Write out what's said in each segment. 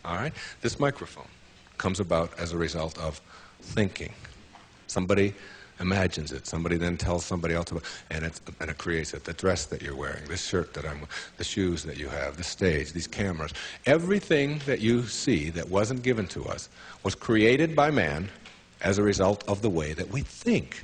all right? This microphone comes about as a result of thinking. Somebody imagines it. Somebody then tells somebody else about it, and it creates it. The dress that you're wearing, this shirt that I'm wearing, the shoes that you have, the stage, these cameras. Everything that you see that wasn't given to us was created by man as a result of the way that we think,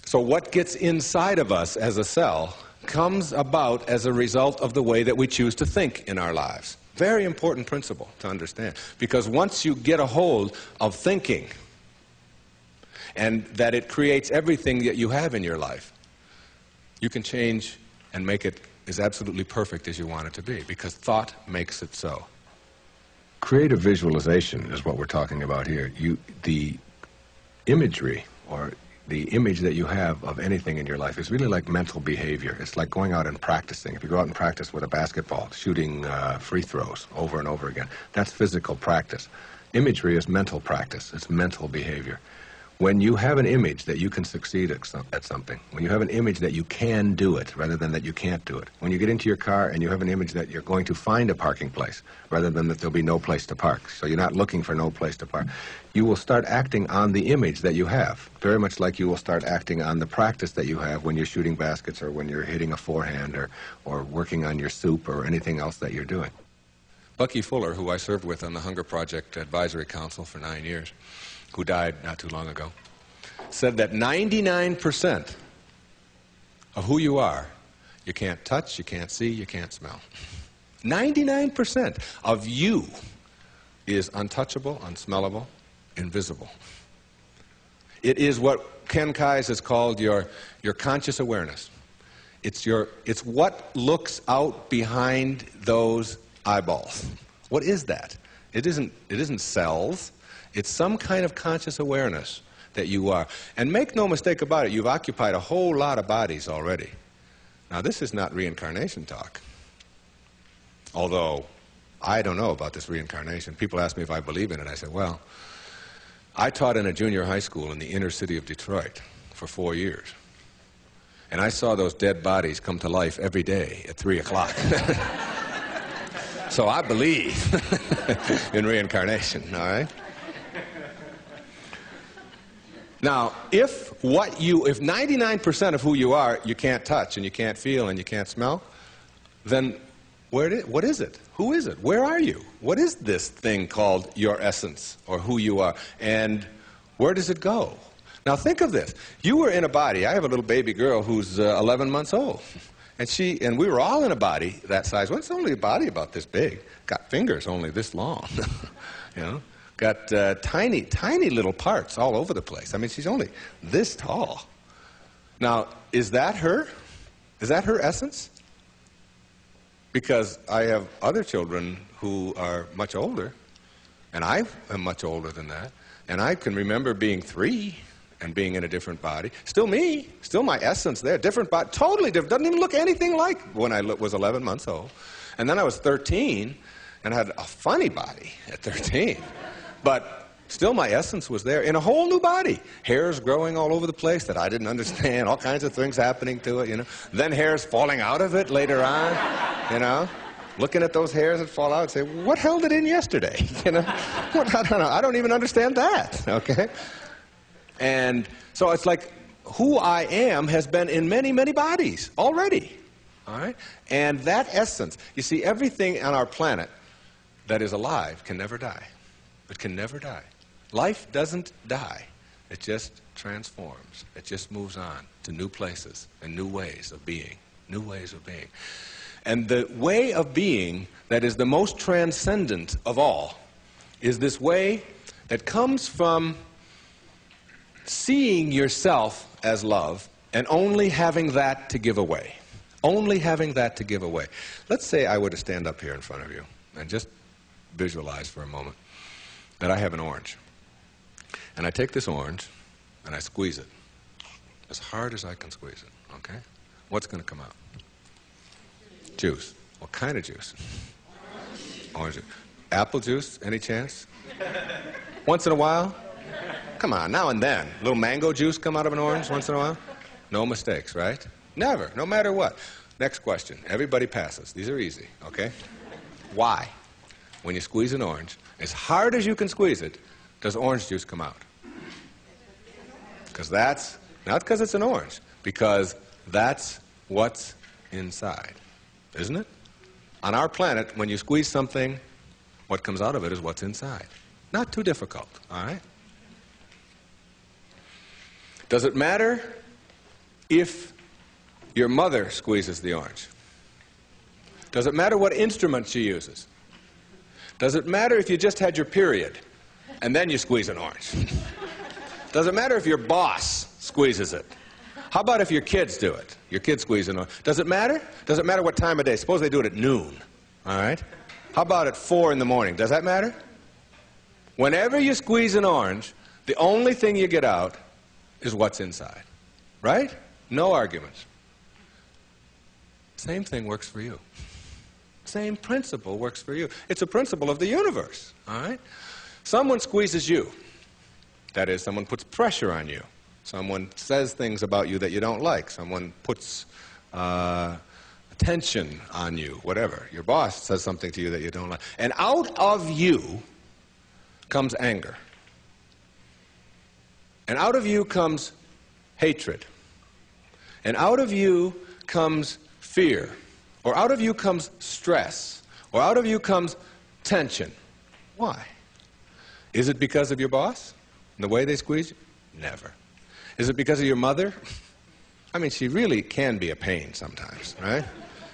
So what gets inside of us as a cell comes about as a result of the way that we choose to think in our lives. Very important principle to understand. Because once you get a hold of thinking, and that it creates everything that you have in your life, you can change and make it as absolutely perfect as you want it to be, because thought makes it so. Creative visualization is what we're talking about here. The imagery, or the image that you have of anything in your life is really like mental behavior. It's like going out and practicing. If you go out and practice with a basketball, shooting free throws over and over again, that's physical practice. Imagery is mental practice. It's mental behavior. When you have an image that you can succeed at something, when you have an image that you can do it rather than that you can't do it, when you get into your car and you have an image that you're going to find a parking place rather than that there'll be no place to park, so you're not looking for no place to park, you will start acting on the image that you have, very much like you will start acting on the practice that you have when you're shooting baskets or when you're hitting a forehand or working on your soup or anything else that you're doing. Bucky Fuller, who I served with on the Hunger Project Advisory Council for 9 years, who died not too long ago, said that 99% of who you are, you can't touch, you can't see, you can't smell. 99% of you is untouchable, unsmellable, invisible. It is what Ken Kais has called your conscious awareness. It's what looks out behind those eyeballs. What is that? It isn't cells. It's some kind of conscious awareness that you are. And make no mistake about it, you've occupied a whole lot of bodies already. Now, this is not reincarnation talk. Although, I don't know about this reincarnation. People ask me if I believe in it. I say, well, I taught in a junior high school in the inner city of Detroit for 4 years. And I saw those dead bodies come to life every day at 3 o'clock. So I believe in reincarnation, all right? Now, if 99% of who you are, you can't touch and you can't feel and you can't smell, then what is it? Who is it? Where are you? What is this thing called your essence or who you are? And where does it go? Now think of this. You were in a body. I have a little baby girl who's 11 months old. And we were all in a body that size. Well, it's only a body about this big. Got fingers only this long. You know? Got tiny, tiny little parts all over the place. I mean, she's only this tall. Now, is that her? Is that her essence? Because I have other children who are much older, and I am much older than that, and I can remember being 3 and being in a different body. Still me, still my essence there, different body, totally different, doesn't even look anything like when I was 11 months old. And then I was 13 and had a funny body at 13. But still my essence was there in a whole new body. Hairs growing all over the place that I didn't understand, all kinds of things happening to it, you know. Then hairs falling out of it later on, you know. Looking at those hairs that fall out and say, what held it in yesterday? You know, I don't know. I don't even understand that, okay? And so it's like who I am has been in many, many bodies already, all right? And that essence, you see, everything on our planet that is alive can never die. It can never die. Life doesn't die. It just transforms. It just moves on to new places and new ways of being. New ways of being. And the way of being that is the most transcendent of all is this way that comes from seeing yourself as love and only having that to give away. Only having that to give away. Let's say I were to stand up here in front of you and just visualize for a moment that I have an orange. And I take this orange and I squeeze it as hard as I can squeeze it, okay? What's going to come out? Juice. What kind of juice? Orange juice. Apple juice, any chance? Once in a while? Come on, now and then. A little mango juice come out of an orange once in a while? No mistakes, right? Never, no matter what. Next question. Everybody passes. These are easy, okay? Why? When you squeeze an orange, as hard as you can squeeze it, does orange juice come out? Because that's, not because it's an orange, because that's what's inside, isn't it? On our planet, when you squeeze something, what comes out of it is what's inside. Not too difficult, all right? Does it matter if your mother squeezes the orange? Does it matter what instrument she uses? Does it matter if you just had your period and then you squeeze an orange? Does it matter if your boss squeezes it? How about if your kids do it? Your kids squeeze an orange. Does it matter? Does it matter what time of day? Suppose they do it at noon, all right? How about at 4 in the morning? Does that matter? Whenever you squeeze an orange, the only thing you get out is what's inside, right? No arguments. Same thing works for you. Same principle works for you. It's a principle of the universe, all right? Someone squeezes you. That is, someone puts pressure on you. Someone says things about you that you don't like. Someone puts tension on you, whatever. Your boss says something to you that you don't like. And out of you comes anger. And out of you comes hatred. And out of you comes fear. Or out of you comes stress. Or out of you comes tension. Why? Is it because of your boss? And the way they squeeze you? Never. Is it because of your mother? I mean, she really can be a pain sometimes, right?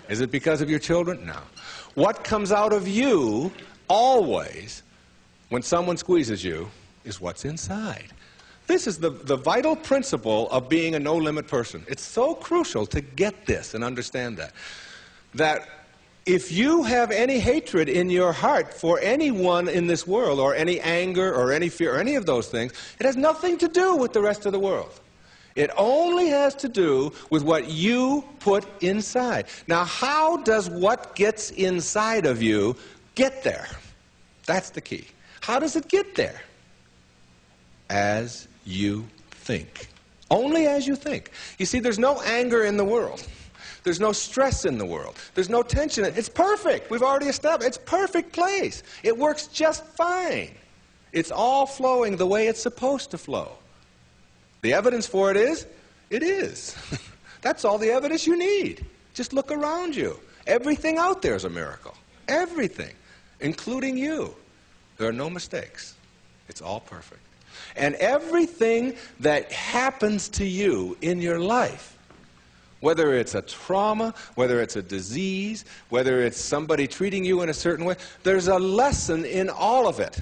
Is it because of your children? No. What comes out of you always when someone squeezes you is what's inside. This is the vital principle of being a no-limit person. It's so crucial to get this and understand that. That if you have any hatred in your heart for anyone in this world, or any anger, or any fear, or any of those things, it has nothing to do with the rest of the world. It only has to do with what you put inside. Now, how does what gets inside of you get there? That's the key. How does it get there? As you think. Only as you think. You see, there's no anger in the world. There's no stress in the world. There's no tension. It's perfect. We've already established. It's a perfect place. It works just fine. It's all flowing the way it's supposed to flow. The evidence for it is, it is. That's all the evidence you need. Just look around you. Everything out there is a miracle. Everything, including you. There are no mistakes. It's all perfect. And everything that happens to you in your life, whether it's a trauma, whether it's a disease, whether it's somebody treating you in a certain way, there's a lesson in all of it.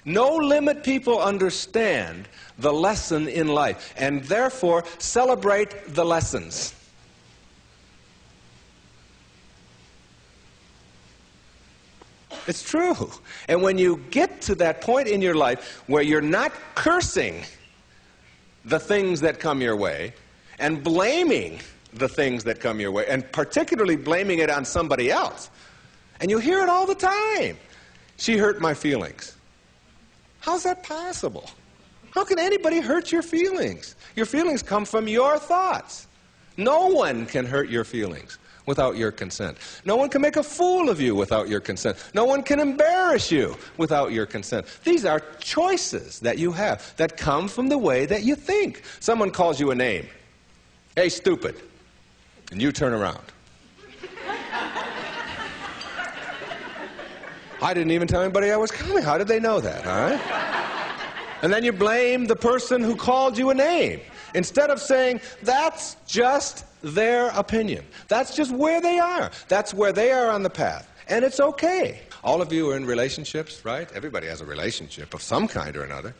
No-limit people understand the lesson in life, and therefore celebrate the lessons. It's true. And when you get to that point in your life where you're not cursing the things that come your way and blaming the things that come your way, and particularly blaming it on somebody else, and you hear it all the time. She hurt my feelings. How's that possible? How can anybody hurt your feelings? Your feelings come from your thoughts. No one can hurt your feelings without your consent. No one can make a fool of you without your consent. No one can embarrass you without your consent. These are choices that you have that come from the way that you think. Someone calls you a name. Hey, stupid. And you turn around. I didn't even tell anybody I was coming. How did they know that, all right? And then you blame the person who called you a name, instead of saying, that's just their opinion. That's just where they are. That's where they are on the path. And it's okay. All of you are in relationships, right? Everybody has a relationship of some kind or another.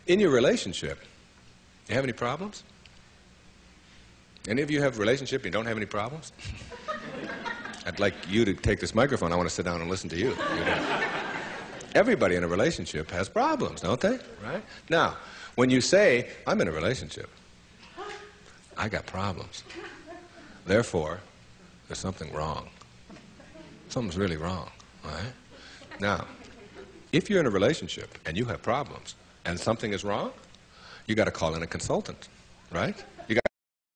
In your relationship, you have any problems? Any of you have a relationship and you don't have any problems? I'd like you to take this microphone. I want to sit down and listen to you. Everybody in a relationship has problems, don't they? Right? Now, when you say, I'm in a relationship, I got problems. Therefore, there's something wrong. Something's really wrong, all right? Now, if you're in a relationship and you have problems and something is wrong, you got to call in a consultant, right? You got